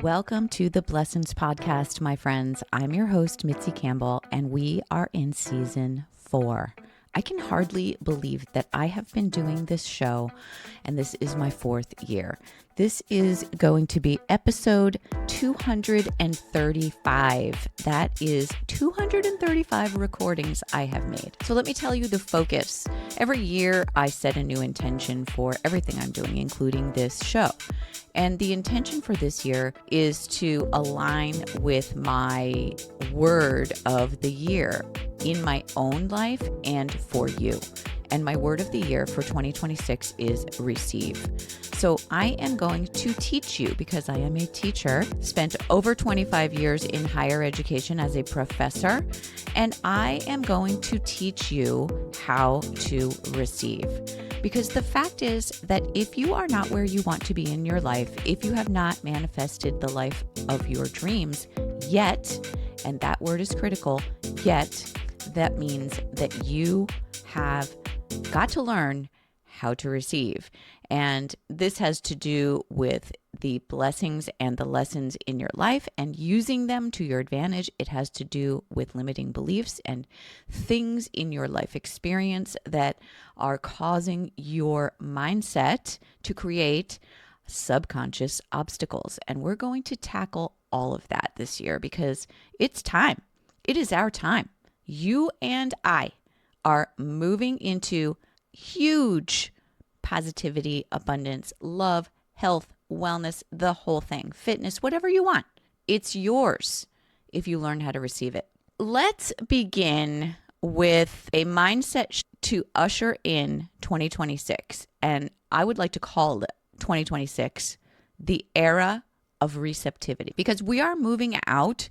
Welcome to the Blessings Podcast, my friends. I'm your host, Mitzi Campbell, and we are in season 4. I can hardly believe that I have been doing this show, and this is my 4th year. This is going to be episode 235. That is 235 recordings I have made. So let me tell you the focus. Every year, I set a new intention for everything I'm doing, including this show. And the intention for this year is to align with my word of the year in my own life and for you. And my word of the year for 2026 is receive. So I am going to teach you, because I am a teacher, spent over 25 years in higher education as a professor, and I am going to teach you how to receive. Because the fact is that if you are not where you want to be in your life, if you have not manifested the life of your dreams yet, and that word is critical, yet, that means that you have got to learn how to receive. And this has to do with the blessings and the lessons in your life and using them to your advantage. It has to do with limiting beliefs and things in your life experience that are causing your mindset to create subconscious obstacles. And we're going to tackle all of that this year because it's time. It is our time. You and I are moving into huge positivity, abundance, love, health, wellness, the whole thing, fitness, whatever you want. It's yours if you learn how to receive it. Let's begin with a mindset to usher in 2026. And I would like to call 2026 the era of receptivity, because we are moving out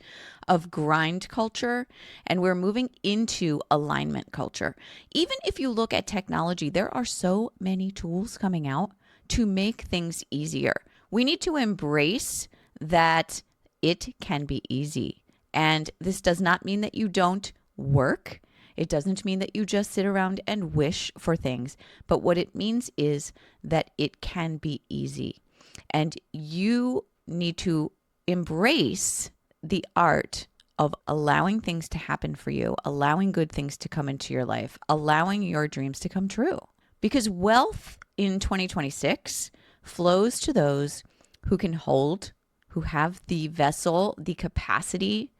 of grind culture and we're moving into alignment culture. Even if you look at technology, there are so many tools coming out to make things easier. We need to embrace that it can be easy. And this does not mean that you don't work. It doesn't mean that you just sit around and wish for things. But what it means is that it can be easy. And you need to embrace the art of allowing things to happen for you, allowing good things to come into your life, allowing your dreams to come true. Because wealth in 2026 flows to those who can hold, who have the vessel, the capacity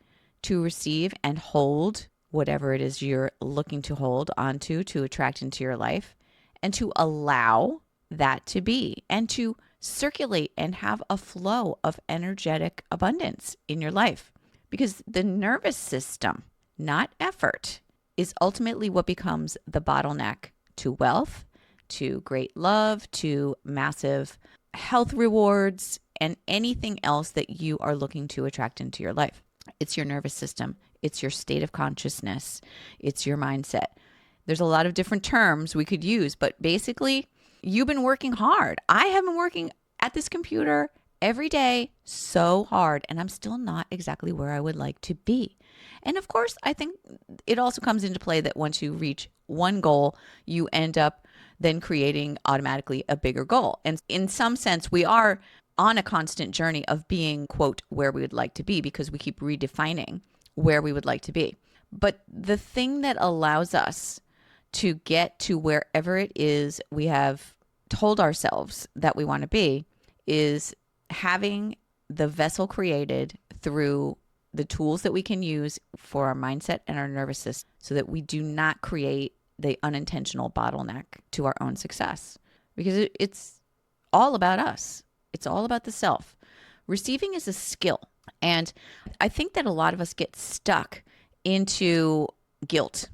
to receive and hold whatever it is you're looking to hold onto, to attract into your life, and to allow that to be, and to circulate and have a flow of energetic abundance in your life. Because the nervous system, not effort, is ultimately what becomes the bottleneck to wealth, to great love, to massive health rewards, and anything else that you are looking to attract into your life. It's your nervous system. It's your state of consciousness. It's your mindset. There's a lot of different terms we could use, but basically, you've been working hard. I have been working at this computer every day so hard, and I'm still not exactly where I would like to be. And of course, I think it also comes into play that once you reach one goal, you end up then creating automatically a bigger goal. And in some sense, we are on a constant journey of being, quote, where we would like to be, because we keep redefining where we would like to be. But the thing that allows us to get to wherever it is we have told ourselves that we want to be is having the vessel created through the tools that we can use for our mindset and our nervous system, so that we do not create the unintentional bottleneck to our own success. Because it's all about us. It's all about the self. Receiving is a skill. And I think that a lot of us get stuck into guilt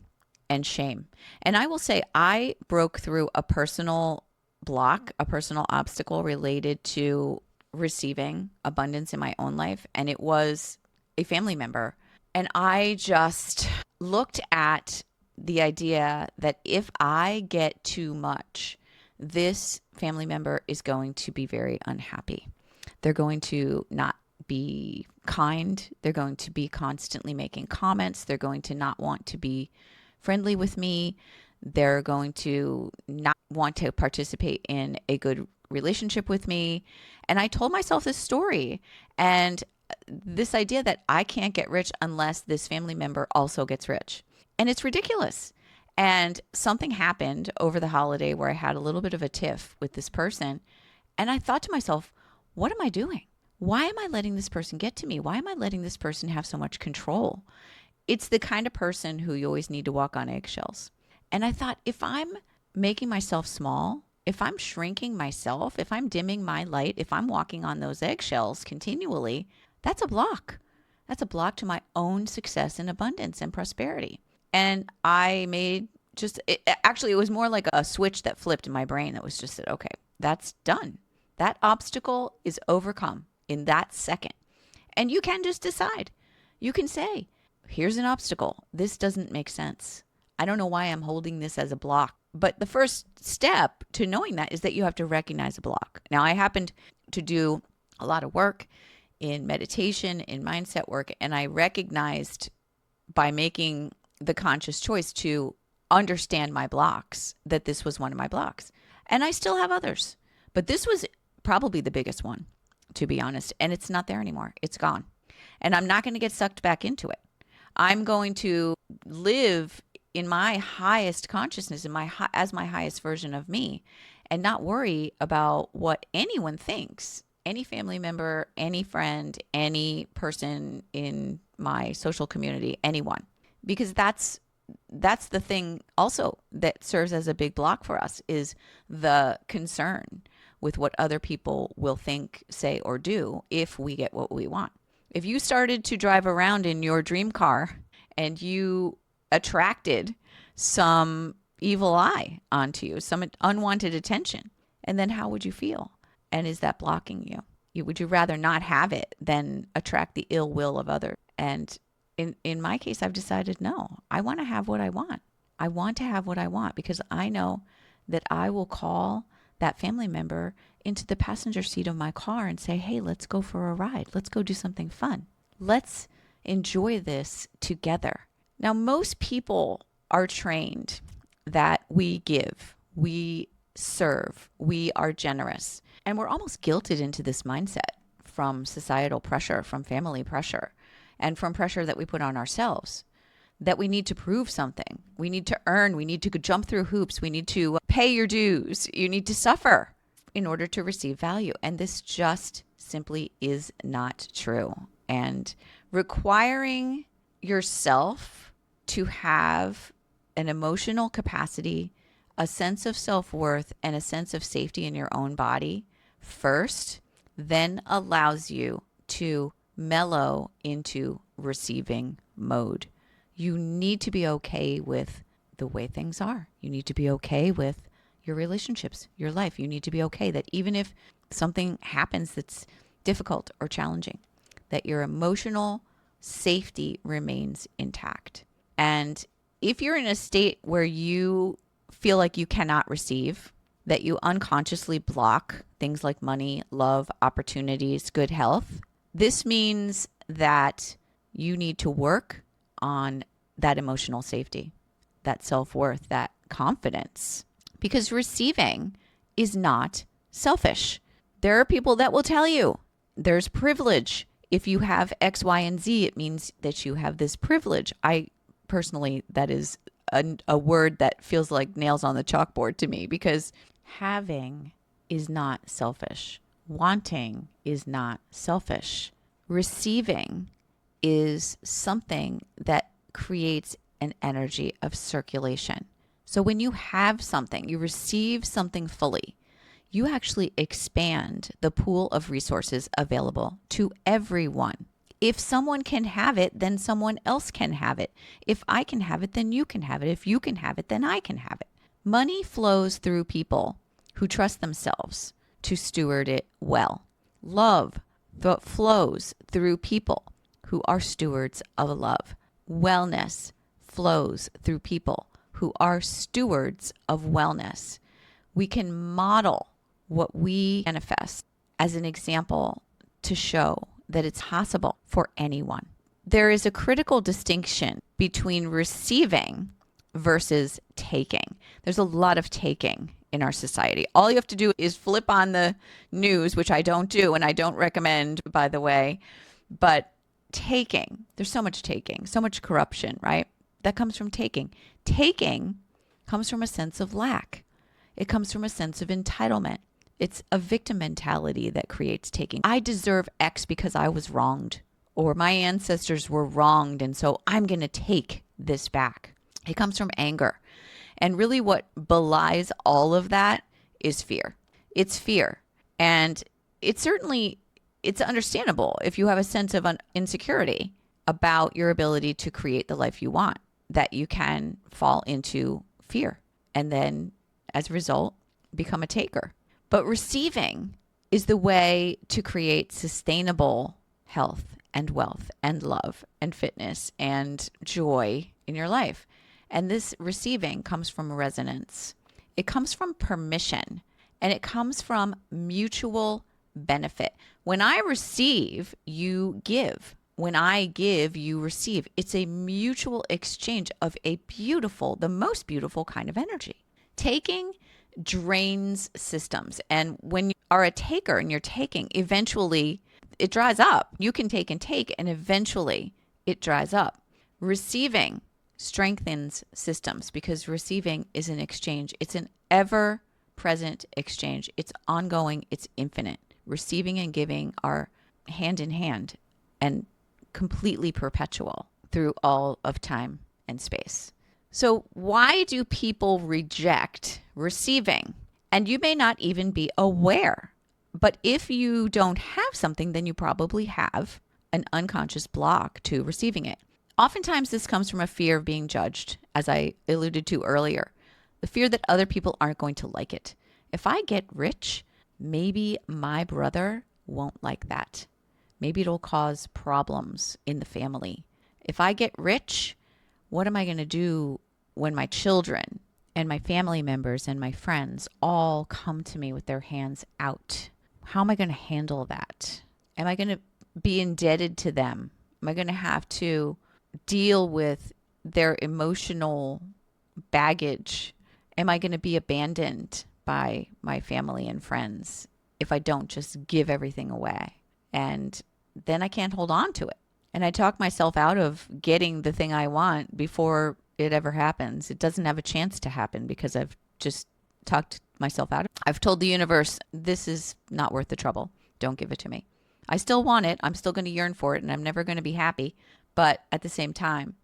and shame. And I will say I broke through a personal block, a personal obstacle related to receiving abundance in my own life. And it was a family member. And I just looked at the idea that if I get too much, this family member is going to be very unhappy. They're going to not be kind. They're going to be constantly making comments. They're going to not want to be friendly with me. They're going to not want to participate in a good relationship with me. And I told myself this story and this idea that I can't get rich unless this family member also gets rich. And it's ridiculous. And something happened over the holiday where I had a little bit of a tiff with this person. And I thought to myself, what am I doing? Why am I letting this person get to me? Why am I letting this person have so much control? It's the kind of person who you always need to walk on eggshells. And I thought, if I'm making myself small, if I'm shrinking myself, if I'm dimming my light, if I'm walking on those eggshells continually, that's a block. That's a block to my own success and abundance and prosperity. And I made it was more like a switch that flipped in my brain that was just said, okay, that's done. That obstacle is overcome in that second. And you can just decide. You can say, here's an obstacle. This doesn't make sense. I don't know why I'm holding this as a block. But the first step to knowing that is that you have to recognize a block. Now, I happened to do a lot of work in meditation, in mindset work, and I recognized by making the conscious choice to understand my blocks that this was one of my blocks. And I still have others, but this was probably the biggest one, to be honest. And it's not there anymore. It's gone. And I'm not going to get sucked back into it. I'm going to live in my highest consciousness, as my highest version of me, and not worry about what anyone thinks, any family member, any friend, any person in my social community, anyone. Because that's the thing also that serves as a big block for us, is the concern with what other people will think, say, or do if we get what we want. If you started to drive around in your dream car and you attracted some evil eye onto you, some unwanted attention, and then how would you feel? And is that blocking you? Would you rather not have it than attract the ill will of others? And in my case, I've decided, no, I want to have what I want. I want to have what I want because I know that I will call that family member into the passenger seat of my car and say, hey, let's go for a ride. Let's go do something fun. Let's enjoy this together. Now, most people are trained that we give, we serve, we are generous. And we're almost guilted into this mindset from societal pressure, from family pressure, and from pressure that we put on ourselves, that we need to prove something. We need to earn. We need to jump through hoops. We need to pay your dues. You need to suffer in order to receive value. And this just simply is not true. And requiring yourself to have an emotional capacity, a sense of self-worth, and a sense of safety in your own body first, then allows you to mellow into receiving mode. You need to be okay with the way things are. You need to be okay with your relationships, your life. You need to be okay that even if something happens that's difficult or challenging, that your emotional safety remains intact. And if you're in a state where you feel like you cannot receive, that you unconsciously block things like money, love, opportunities, good health, this means that you need to work on that emotional safety, that self-worth, that confidence, because receiving is not selfish. There are people that will tell you there's privilege. If you have X, Y, and Z, it means that you have this privilege. I personally, that is a word that feels like nails on the chalkboard to me, because having is not selfish. Wanting is not selfish. Receiving is something that creates an energy of circulation. So when you have something, you receive something fully, you actually expand the pool of resources available to everyone. If someone can have it, then someone else can have it. If I can have it, then you can have it. If you can have it, then I can have it. Money flows through people who trust themselves to steward it well. Love flows through people who are stewards of love. Wellness flows through people who are stewards of wellness. We can model what we manifest as an example to show that it's possible for anyone. There is a critical distinction between receiving versus taking. There's a lot of taking in our society. All you have to do is flip on the news, which I don't do and I don't recommend, by the way. But taking, there's so much taking, so much corruption, right? That comes from taking. Taking comes from a sense of lack. It comes from a sense of entitlement. It's a victim mentality that creates taking. I deserve X because I was wronged, or my ancestors were wronged, and so I'm going to take this back. It comes from anger. And really what belies all of that is fear. It's fear. And it's understandable if you have a sense of insecurity about your ability to create the life you want, that you can fall into fear and then as a result become a taker. But receiving is the way to create sustainable health and wealth and love and fitness and joy in your life. And this receiving comes from resonance. It comes from permission, and it comes from mutual benefit. When I receive, you give. When I give, you receive. It's a mutual exchange of the most beautiful kind of energy. Taking drains systems. And when you are a taker and you're taking, eventually it dries up. You can take, and eventually it dries up. Receiving strengthens systems because receiving is an exchange. It's an ever-present exchange. It's ongoing. It's infinite. Receiving and giving are hand in hand and completely perpetual through all of time and space. So why do people reject receiving? And you may not even be aware. But if you don't have something, then you probably have an unconscious block to receiving it. Oftentimes, this comes from a fear of being judged, as I alluded to earlier. The fear that other people aren't going to like it. If I get rich, maybe my brother won't like that. Maybe it'll cause problems in the family. If I get rich, what am I going to do when my children and my family members and my friends all come to me with their hands out? How am I going to handle that? Am I going to be indebted to them? Am I going to have to deal with their emotional baggage? Am I going to be abandoned by my family and friends if I don't just give everything away? And then I can't hold on to it. And I talk myself out of getting the thing I want before it ever happens. It doesn't have a chance to happen because I've just talked myself out. I've told the universe, this is not worth the trouble. Don't give it to me. I still want it. I'm still going to yearn for it, and I'm never going to be happy. But at the same time,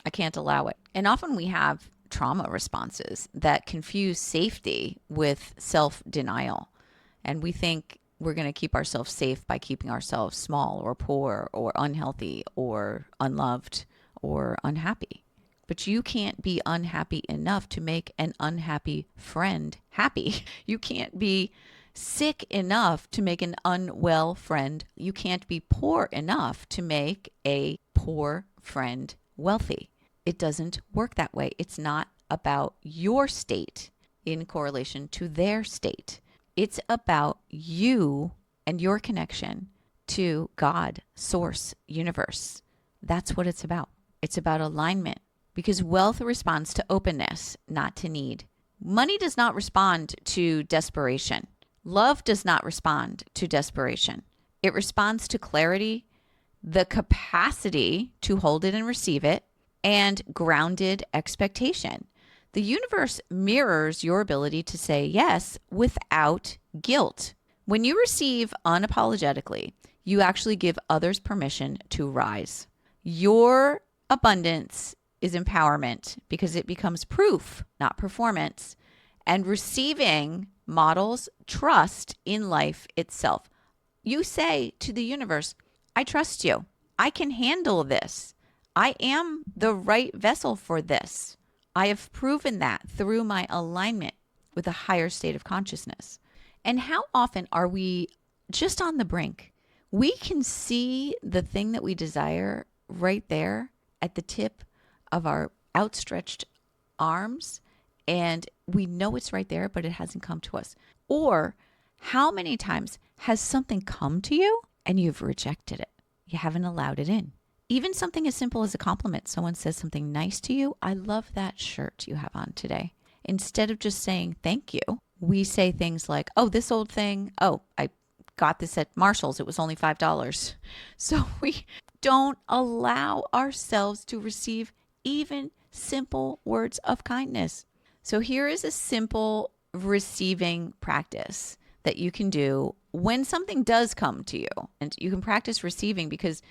I can't allow it. And often we have trauma responses that confuse safety with self-denial. And we think we're going to keep ourselves safe by keeping ourselves small or poor or unhealthy or unloved or unhappy. But you can't be unhappy enough to make an unhappy friend happy. You can't be sick enough to make an unwell friend. You can't be poor enough to make a poor friend wealthy. It doesn't work that way. It's not about your state in correlation to their state. It's about you and your connection to God, source, universe. That's what it's about. It's about alignment, because wealth responds to openness, not to need. Money does not respond to desperation. Love does not respond to desperation. It responds to clarity, the capacity to hold it and receive it, and grounded expectation. The universe mirrors your ability to say yes without guilt. When you receive unapologetically, you actually give others permission to rise. Your abundance is empowerment because it becomes proof, not performance. And receiving models trust in life itself. You say to the universe, I trust you. I can handle this. I am the right vessel for this. I have proven that through my alignment with a higher state of consciousness. And how often are we just on the brink? We can see the thing that we desire right there at the tip of our outstretched arms, and we know it's right there, but it hasn't come to us. Or how many times has something come to you and you've rejected it? You haven't allowed it in. Even something as simple as a compliment. Someone says something nice to you. I love that shirt you have on today. Instead of just saying thank you, We say things like, oh, this old thing, oh, I got this at Marshall's. It was only $5. So we don't allow ourselves to receive even simple words of kindness. So here is a simple receiving practice that you can do when something does come to you. And you can practice receiving because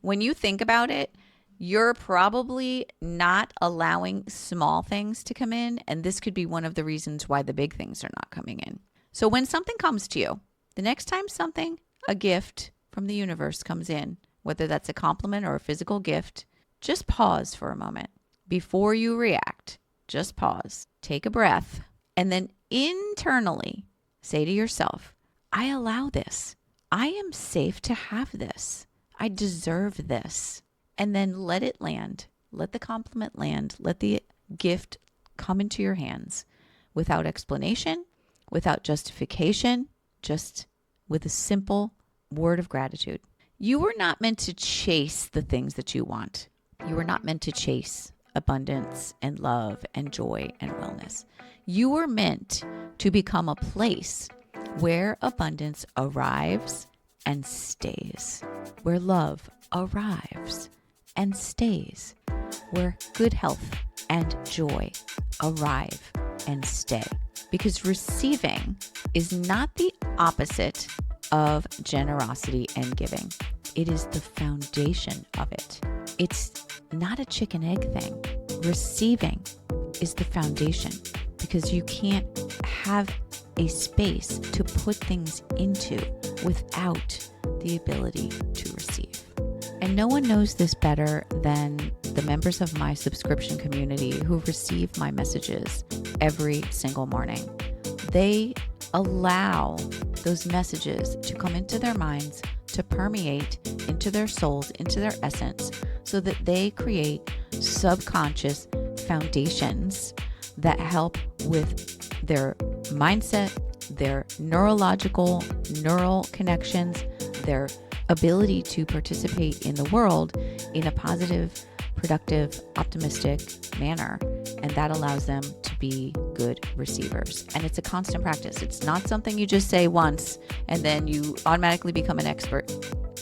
when you think about it, you're probably not allowing small things to come in. And this could be one of the reasons why the big things are not coming in. So when something comes to you, the next time a gift from the universe comes in, whether that's a compliment or a physical gift, just pause for a moment. Before you react, just pause, take a breath, and then internally say to yourself, I allow this. I am safe to have this. I deserve this. And then let it land. Let the compliment land. Let the gift come into your hands without explanation, without justification, just with a simple word of gratitude. You were not meant to chase the things that you want. You were not meant to chase abundance and love and joy and wellness. You were meant to become a place where abundance arrives and stays, where love arrives and stays, where good health and joy arrive and stay. Because receiving is not the opposite of generosity and giving. It is the foundation of it. It's not a chicken egg thing. Receiving is the foundation because you can't have a space to put things into without the ability to receive. And no one knows this better than the members of my subscription community who receive my messages every single morning. They allow those messages to come into their minds, to permeate into their souls, into their essence, so that they create subconscious foundations that help with their mindset, their neural connections, their ability to participate in the world in a positive, productive, optimistic manner. And that allows them to be good receivers. And it's a constant practice. It's not something you just say once and then you automatically become an expert.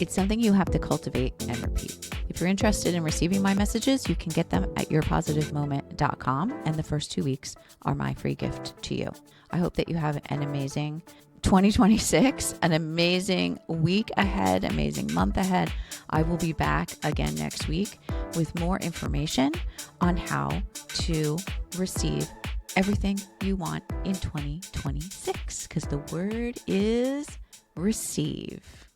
It's something you have to cultivate and repeat. If you're interested in receiving my messages, you can get them at yourpositivemoment.com. And the first 2 weeks are my free gift to you. I hope that you have an amazing 2026, an amazing week ahead, amazing month ahead. I will be back again next week with more information on how to receive everything you want in 2026, because the word is receive.